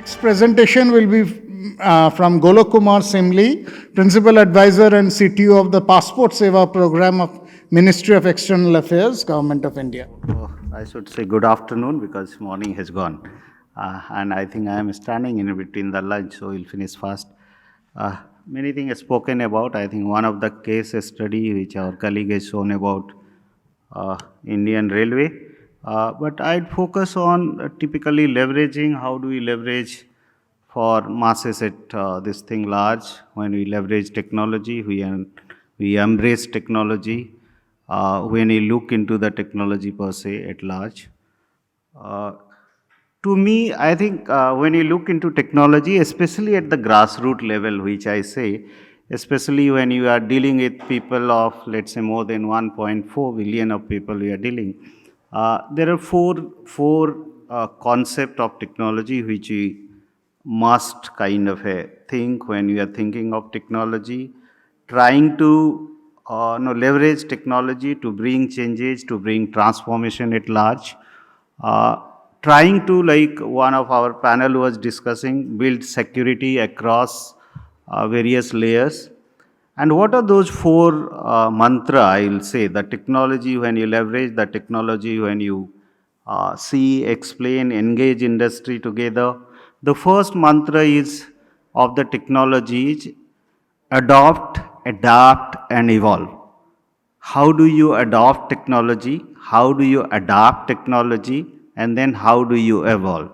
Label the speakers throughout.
Speaker 1: Next presentation will be from Golok Simli, Principal Advisor and CTO of the Passport Seva Program of Ministry of External Affairs, Government of India.
Speaker 2: Oh, I should say good afternoon because morning has gone. And I think I am standing in between the lunch, so we'll finish fast. Many things are spoken about. I think one of the case study which our colleague has shown about Indian Railway. But I'd focus on typically leveraging, how do we leverage for masses at this thing large. When we leverage technology, we embrace technology. When we look into the technology per se at large. To me, I think when you look into technology, especially at the grassroots level, which I say, especially when you are dealing with people of, let's say, more than 1.4 billion of people we are dealing, there are four concept of technology which we must kind of think when we are thinking of technology, trying to leverage technology to bring changes, to bring transformation at large. Trying to, like one of our panel was discussing, build security across various layers. And what are those four mantra, I will say, the technology when you leverage, the technology when you see, explain, engage industry together. The first mantra is of the technology is adopt, adapt and evolve. How do you adopt technology? How do you adapt technology? And then how do you evolve?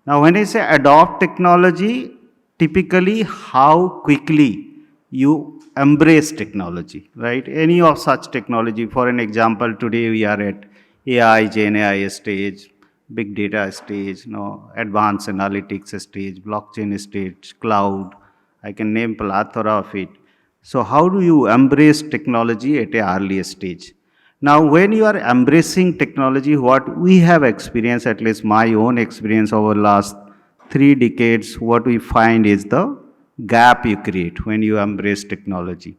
Speaker 2: Now when I say adopt technology, typically how quickly you embrace technology, right? Any of such technology. For an example, today we are at AI, Gen AI stage, big data stage, advanced analytics stage, blockchain stage, cloud. I can name plethora of it. So how do you embrace technology at an early stage? Now, when you are embracing technology, what we have experienced, at least my own experience over the last 3 decades, what we find is the gap you create when you embrace technology.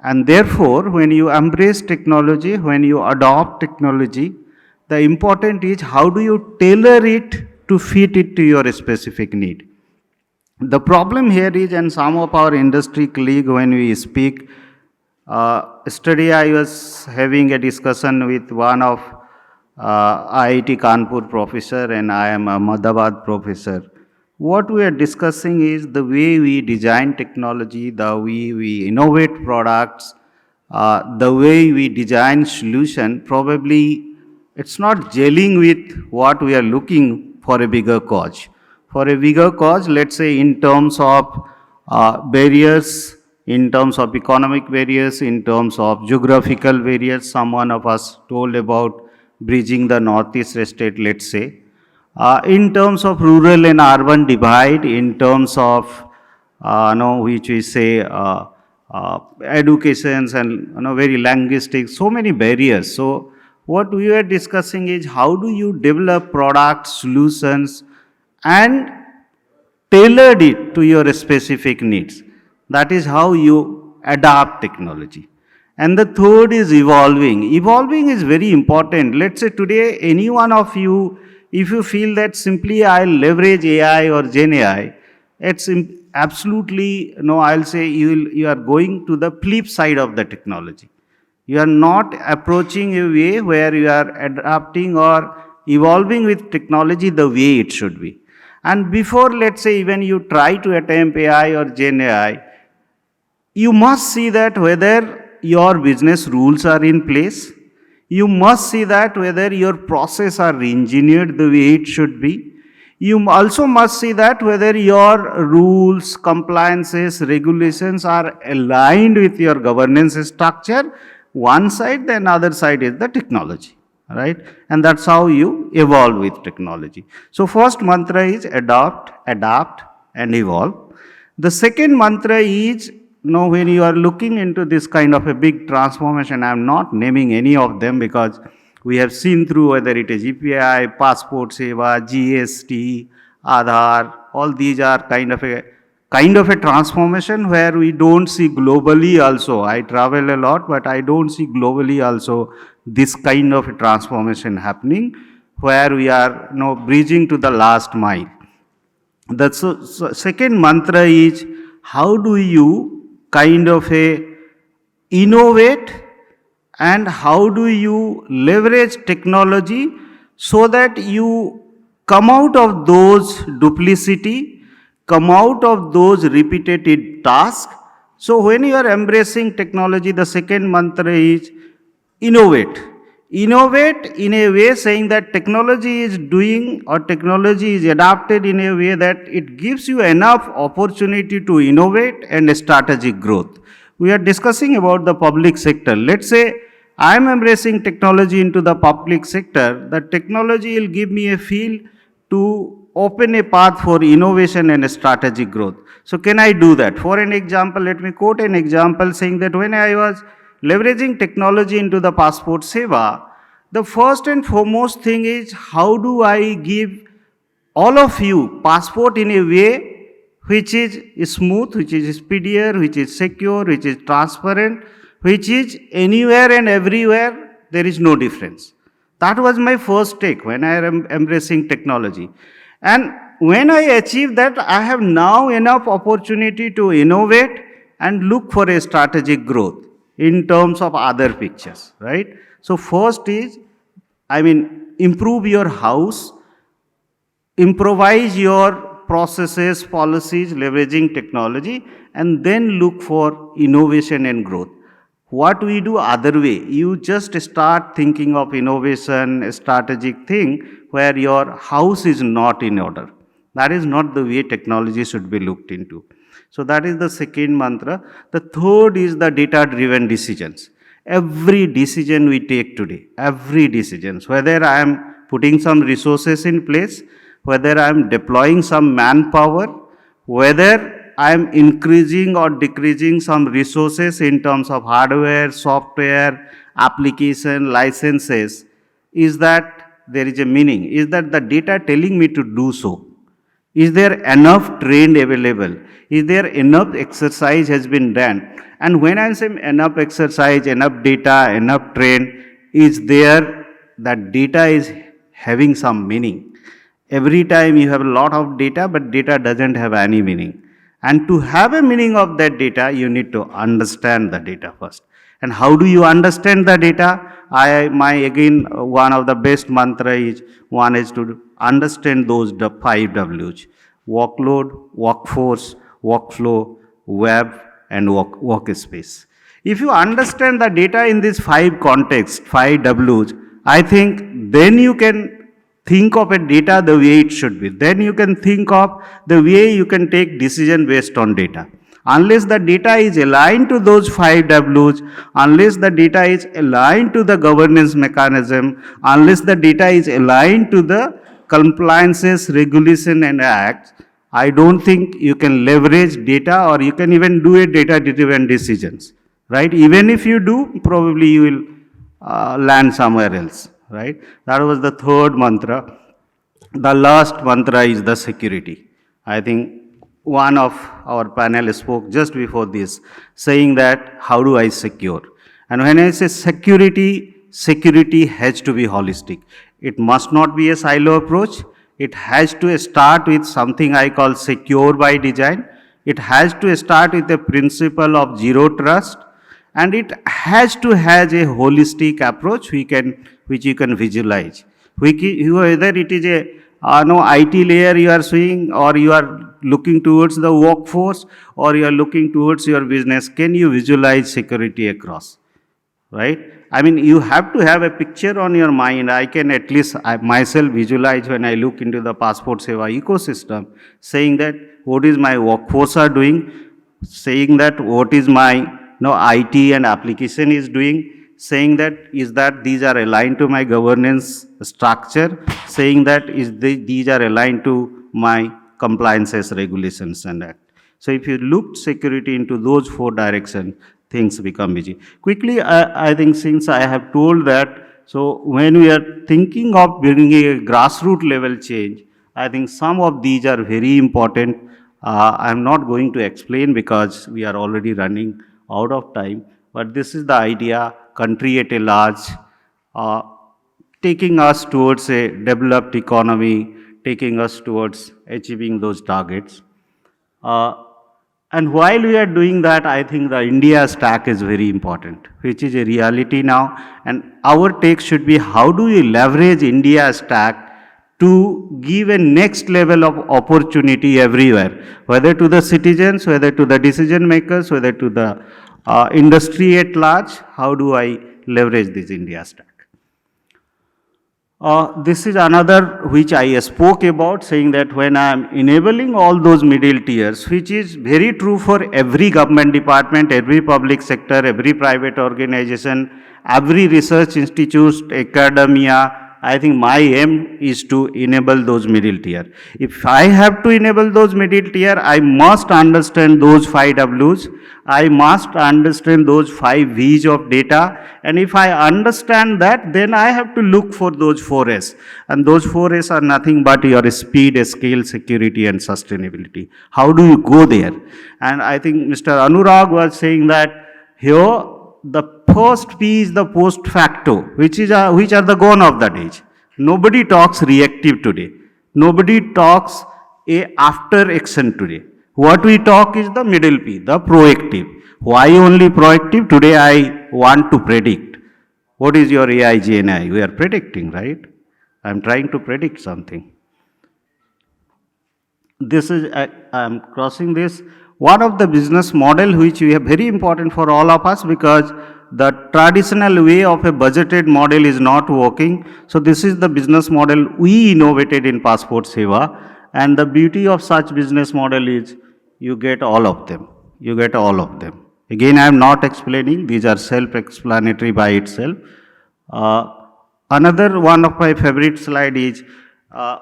Speaker 2: And therefore, when you embrace technology, when you adopt technology, the important is how do you tailor it to fit it to your specific need. The problem here is, and some of our industry colleagues, when we speak, yesterday I was having a discussion with one of IIT Kanpur professor and I am a Ahmedabad professor. What we are discussing is the way we design technology, the way we innovate products, the way we design solution, probably it's not gelling with what we are looking for a bigger cause. For a bigger cause, let's say in terms of barriers, in terms of economic barriers, in terms of geographical barriers, someone of us told about bridging the northeast state, let's say. In terms of rural and urban divide, in terms of, which we say, educations and, very linguistic, so many barriers. So what we are discussing is how do you develop products, solutions, and tailored it to your specific needs. That is how you adapt technology. And the third is evolving. Evolving is very important. Let's say today, any one of you, if you feel that simply I'll leverage AI or Gen AI, it's absolutely, I'll say you are going to the flip side of the technology. You are not approaching a way where you are adapting or evolving with technology the way it should be. And before, let's say, even you try to attempt AI or Gen AI, you must see that whether your business rules are in place. You must see that whether your process are engineered the way it should be. You also must see that whether your rules, compliances, regulations are aligned with your governance structure. One side, the other side is the technology. Right? And that's how you evolve with technology. So first mantra is adopt, adapt and evolve. The second mantra is, when you are looking into this kind of a big transformation, I am not naming any of them because we have seen through whether it is EPI, Passport Seva, GST, Aadhaar, all these are kind of a transformation where we don't see globally also. I travel a lot, but I don't see globally also this kind of a transformation happening where we are bridging to the last mile. The second mantra is how do you kind of innovate and how do you leverage technology so that you come out of those duplicity, come out of those repetitive tasks. So when you are embracing technology, the second mantra is innovate. Innovate in a way saying that technology is doing or technology is adapted in a way that it gives you enough opportunity to innovate and strategic growth. We are discussing about the public sector. Let's say I am embracing technology into the public sector. The technology will give me a field to open a path for innovation and strategic growth. So can I do that? For an example, let me quote an example saying that when I was leveraging technology into the passport Seva, the first and foremost thing is how do I give all of you passport in a way which is smooth, which is speedier, which is secure, which is transparent, which is anywhere and everywhere, there is no difference. That was my first take when I am embracing technology. And when I achieve that, I have now enough opportunity to innovate and look for a strategic growth in terms of other pictures, right? So first is, improve your house, improvise your processes, policies, leveraging technology, and then look for innovation and growth. What we do other way, you just start thinking of innovation, a strategic thing where your house is not in order. That is not the way technology should be looked into. So that is the second mantra. The third is the data-driven decisions. Every decision we take today, every decision, whether I am putting some resources in place, whether I am deploying some manpower, whether I am increasing or decreasing some resources in terms of hardware, software, application, licenses, is that there is a meaning? Is that the data telling me to do so? Is there enough trained available? Is there enough exercise has been done? And when I say enough exercise, enough data, enough train, is there that data is having some meaning? Every time you have a lot of data, but data doesn't have any meaning. And to have a meaning of that data, you need to understand the data first. And how do you understand the data? One of the best mantra is, one is to understand those 5 W's: workload, workforce, workflow, web, and workspace. If you understand the data in these 5 contexts, 5 W's, I think then you can think of a data the way it should be. Then you can think of the way you can take decision based on data. Unless the data is aligned to those 5 W's, unless the data is aligned to the governance mechanism, unless the data is aligned to the compliances, regulation and acts, I don't think you can leverage data or you can even do a data-driven decisions, right? Even if you do, probably you will land somewhere else, right? That was the third mantra. The last mantra is the security. I think one of our panel spoke just before this, saying that how do I secure? And when I say security, security has to be holistic. It must not be a silo approach. It has to start with something I call secure by design. It has to start with the principle of zero trust. And it has to have a holistic approach which you can visualize. Whether it is a IT layer you are seeing, or you are looking towards the workforce, or you are looking towards your business, can you visualize security across? Right? You have to have a picture on your mind. I can at least myself visualize when I look into the Passport Seva ecosystem, saying that what is my workforce are doing, saying that what is my IT and application is doing, saying that is that these are aligned to my governance structure, saying that these are aligned to my compliances, regulations and act. So if you look security into those 4 directions, things become easy. Quickly, I think since I have told that, so when we are thinking of bringing a grassroots level change, I think some of these are very important. I'm not going to explain because we are already running out of time, but this is the idea, country at a large, taking us towards a developed economy, taking us towards achieving those targets. And while we are doing that, I think the India stack is very important, which is a reality now. And our take should be, how do we leverage India stack to give a next level of opportunity everywhere, whether to the citizens, whether to the decision makers, whether to the industry at large. How do I leverage this India stack? This is another which I spoke about, saying that when I am enabling all those middle tiers, which is very true for every government department, every public sector, every private organization, every research institute, academia, I think my aim is to enable those middle tier. If I have to enable those middle tier, I must understand those 5 Ws. I must understand those 5 Vs of data. And if I understand that, then I have to look for those 4 S. And those 4 S are nothing but your speed, scale, security, and sustainability. How do you go there? And I think Mr. Anurag was saying that here, the first P is the post facto, which are the gone of that age. Nobody talks reactive today. Nobody talks a after action today. What we talk is the middle P, the proactive. Why only proactive? Today I want to predict. What is your AI GNI? We are predicting, right? I am trying to predict something. This is, I am crossing this. One of the business model which we have very important for all of us, because the traditional way of a budgeted model is not working. So this is the business model we innovated in Passport Seva. And the beauty of such business model is you get all of them. You get all of them. Again, I am not explaining. These are self-explanatory by itself. Another one of my favorite slide is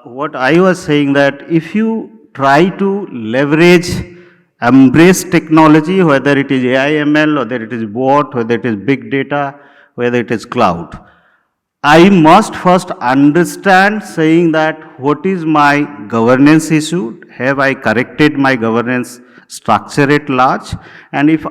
Speaker 2: what I was saying, that if you try to leverage, embrace technology, whether it is AI, ML, whether it is bot, whether it is big data, whether it is cloud, I must first understand, saying that what is my governance issue? Have I corrected my governance structure at large? And if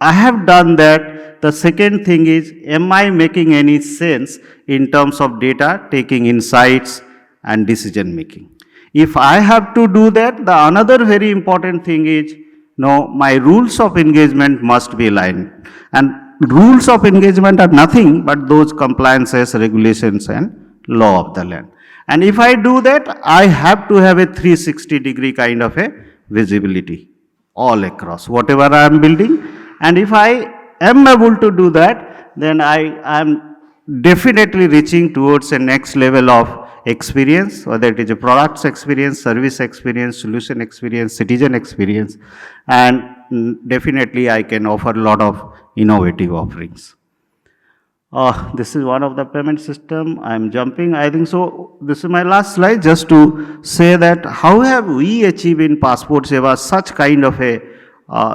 Speaker 2: I have done that, the second thing is, am I making any sense in terms of data, taking insights and decision making? If I have to do that, the another very important thing is, no, my rules of engagement must be aligned. And rules of engagement are nothing but those compliances, regulations, and law of the land. And if I do that, I have to have a 360-degree kind of a visibility all across whatever I am building. And if I am able to do that, then I am definitely reaching towards a next level of experience, whether it is a products experience, service experience, solution experience, citizen experience, and definitely I can offer a lot of innovative offerings. This is one of the payment system. I am jumping, I think so. This is my last slide, just to say that how have we achieved in Passport Seva such kind of a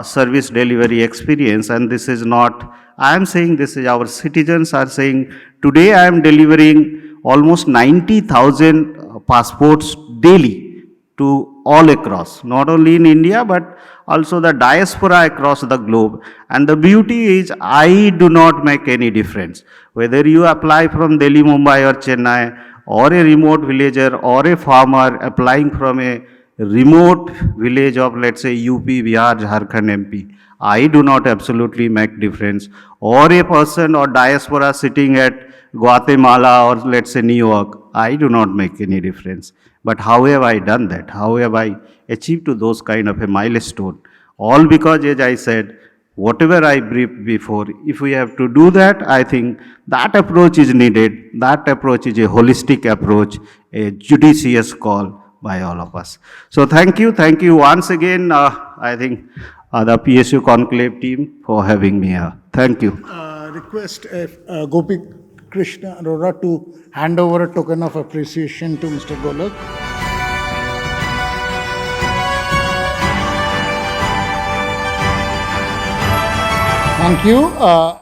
Speaker 2: service delivery experience. And this is not, I am saying, this is our citizens are saying, today I am delivering almost 90,000 passports daily to all across, not only in India, but also the diaspora across the globe. And the beauty is, I do not make any difference. Whether you apply from Delhi, Mumbai or Chennai, or a remote villager, or a farmer applying from a remote village of, let's say, UP, Bihar, Jharkhand, MP, I do not absolutely make difference. Or a person or diaspora sitting at Guatemala or, let's say, New York, I do not make any difference. But how have I done that? How have I achieved to those kind of a milestone? All because, as I said, whatever I briefed before, if we have to do that, I think that approach is needed. That approach is a holistic approach, a judicious call by all of us. So thank you once again, I think the PSU Conclave team for having me here. Thank you.
Speaker 1: Request Gopi Krishna Arora to hand over a token of appreciation to Mr. Golok. Thank you.